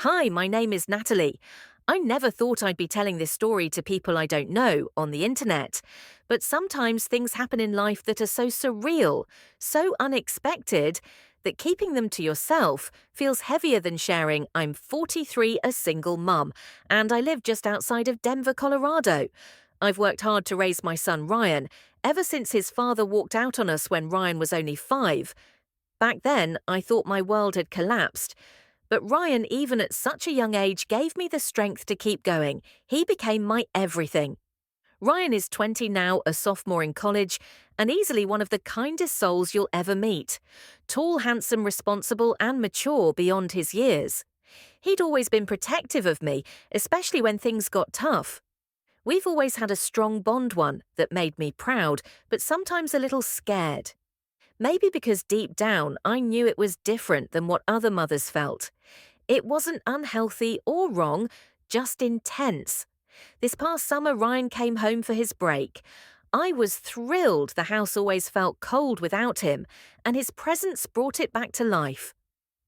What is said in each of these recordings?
Hi, my name is Natalie. I never thought I'd be telling this story to people I don't know on the internet. But sometimes things happen in life that are so surreal, so unexpected, that keeping them to yourself feels heavier than sharing I'm 43, a single mum, and I live just outside of Denver, Colorado. I've worked hard to raise my son Ryan ever since his father walked out on us when Ryan was only 5. Back then, I thought my world had collapsed. But Ryan, even at such a young age, gave me the strength to keep going. He became my everything. Ryan is 20 now, a sophomore in college, and easily one of the kindest souls you'll ever meet. Tall, handsome, responsible, and mature beyond his years. He'd always been protective of me, especially when things got tough. We've always had a strong bond, one that made me proud, but sometimes a little scared. Maybe because deep down I knew it was different than what other mothers felt. It wasn't unhealthy or wrong, just intense. This past summer, Ryan came home for his break. I was thrilled. The house always felt cold without him, and his presence brought it back to life.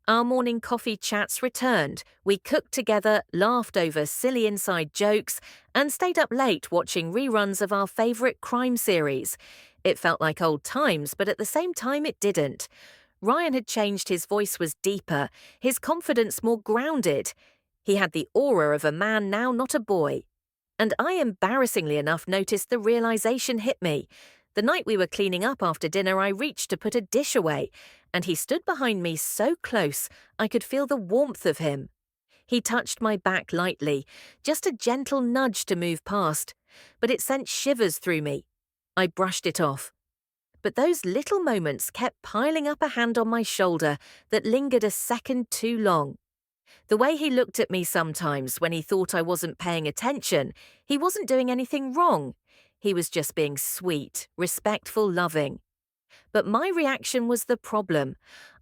Our morning coffee chats returned. We cooked together, laughed over silly inside jokes, and stayed up late watching reruns of our favourite crime series. It felt like old times, but at the same time it didn't. Ryan had changed. His voice was deeper, his confidence more grounded. He had the aura of a man now, not a boy. And I, embarrassingly enough, noticed the realization hit me. The night we were cleaning up after dinner, I reached to put a dish away, and he stood behind me so close I could feel the warmth of him. He touched my back lightly, just a gentle nudge to move past, but it sent shivers through me. I brushed it off. But those little moments kept piling up, a hand on my shoulder that lingered a second too long. The way he looked at me sometimes when he thought I wasn't paying attention, he wasn't doing anything wrong. He was just being sweet, respectful, loving. But my reaction was the problem.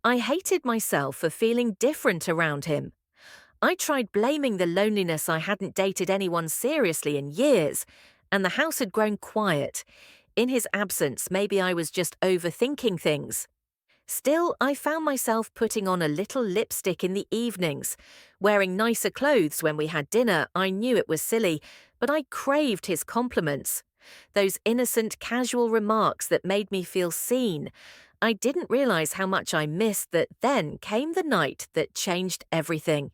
I hated myself for feeling different around him. I tried blaming the loneliness. I hadn't dated anyone seriously in years, and the house had grown quiet. In his absence, maybe I was just overthinking things. Still, I found myself putting on a little lipstick in the evenings, wearing nicer clothes when we had dinner. I knew it was silly, but I craved his compliments. Those innocent, casual remarks that made me feel seen. I didn't realize how much I missed that. Then came the night that changed everything.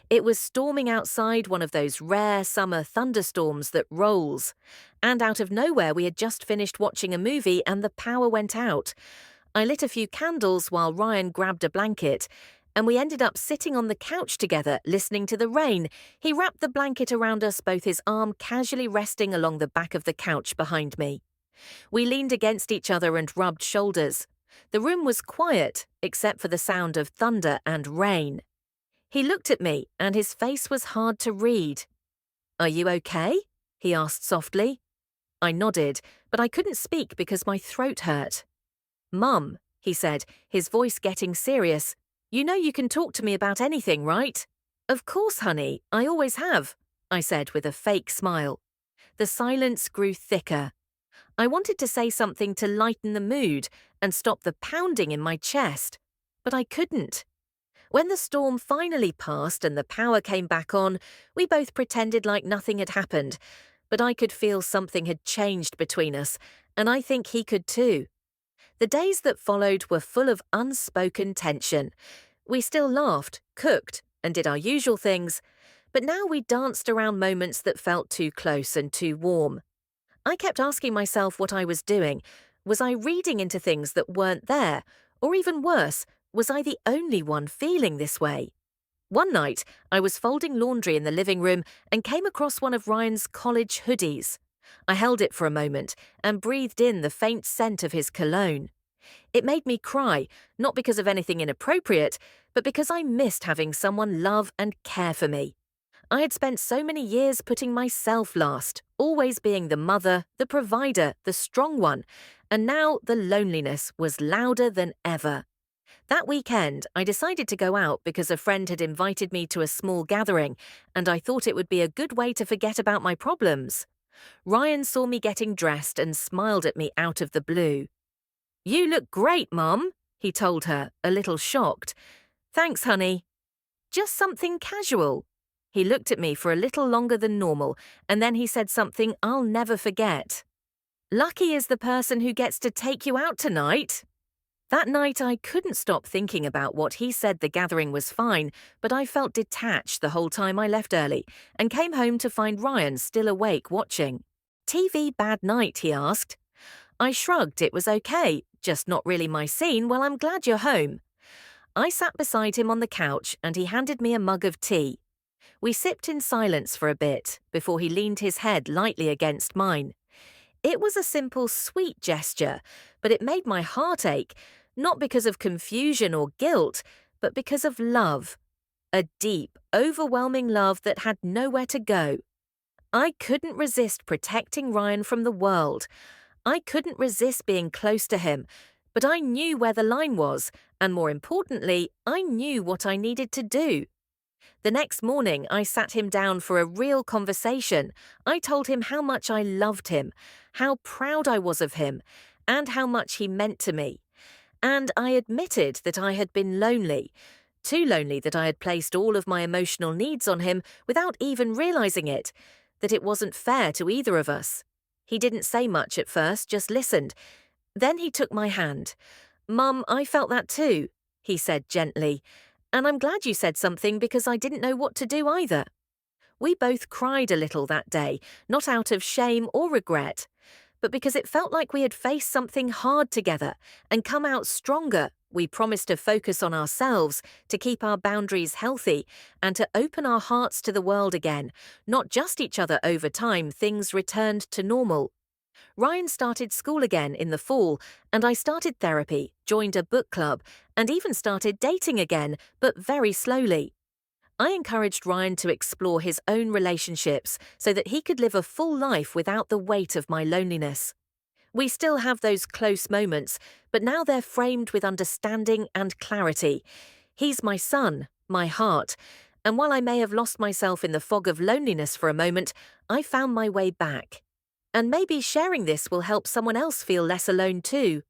It was storming outside, one of those rare summer thunderstorms that rolls. And out of nowhere, we had just finished watching a movie and the power went out. I lit a few candles while Ryan grabbed a blanket, and we ended up sitting on the couch together, listening to the rain. He wrapped the blanket around us, both his arm casually resting along the back of the couch behind me. We leaned against each other and rubbed shoulders. The room was quiet, except for the sound of thunder and rain. He looked at me, and his face was hard to read. "Are you okay?" he asked softly. I nodded, but I couldn't speak because my throat hurt. "Mum," he said, his voice getting serious, "you know you can talk to me about anything, right?" "Of course, honey, I always have," I said with a fake smile. The silence grew thicker. I wanted to say something to lighten the mood and stop the pounding in my chest, but I couldn't. When the storm finally passed and the power came back on, we both pretended like nothing had happened, but I could feel something had changed between us, and I think he could too. The days that followed were full of unspoken tension. We still laughed, cooked, and did our usual things, but now we danced around moments that felt too close and too warm. I kept asking myself what I was doing. Was I reading into things that weren't there? Or even worse, was I the only one feeling this way? One night, I was folding laundry in the living room and came across one of Ryan's college hoodies. I held it for a moment and breathed in the faint scent of his cologne. It made me cry, not because of anything inappropriate, but because I missed having someone love and care for me. I had spent so many years putting myself last, always being the mother, the provider, the strong one, and now the loneliness was louder than ever. That weekend, I decided to go out because a friend had invited me to a small gathering, and I thought it would be a good way to forget about my problems. Ryan saw me getting dressed and smiled at me out of the blue. "You look great, Mum," he told her, a little shocked. "Thanks, honey." Just something casual. He looked at me for a little longer than normal, and then he said something I'll never forget. Lucky is the person who gets to take you out tonight. That night, I couldn't stop thinking about what he said. The gathering was fine, but I felt detached the whole time. I left early and came home to find Ryan still awake watching. TV bad night, he asked. I shrugged. It was okay, just not really my scene. Well, I'm glad you're home. I sat beside him on the couch and he handed me a mug of tea. We sipped in silence for a bit before he leaned his head lightly against mine. It was a simple, sweet gesture, but it made my heart ache, not because of confusion or guilt, but because of love. A deep, overwhelming love that had nowhere to go. I couldn't resist protecting Ryan from the world. I couldn't resist being close to him, but I knew where the line was, and more importantly, I knew what I needed to do. The next morning, I sat him down for a real conversation. I told him how much I loved him, how proud I was of him, and how much he meant to me. And I admitted that I had been lonely, too lonely that I had placed all of my emotional needs on him without even realizing it, that it wasn't fair to either of us. He didn't say much at first, just listened. Then he took my hand. "Mum, I felt that too," he said gently. "And I'm glad you said something because I didn't know what to do either." We both cried a little that day, not out of shame or regret, but because it felt like we had faced something hard together and come out stronger. We promised to focus on ourselves, to keep our boundaries healthy, and to open our hearts to the world again, not just each other. Over time, things returned to normal. Ryan started school again in the fall, and I started therapy, joined a book club, and even started dating again, but very slowly. I encouraged Ryan to explore his own relationships so that he could live a full life without the weight of my loneliness. We still have those close moments, but now they're framed with understanding and clarity. He's my son, my heart, and while I may have lost myself in the fog of loneliness for a moment, I found my way back. And maybe sharing this will help someone else feel less alone too.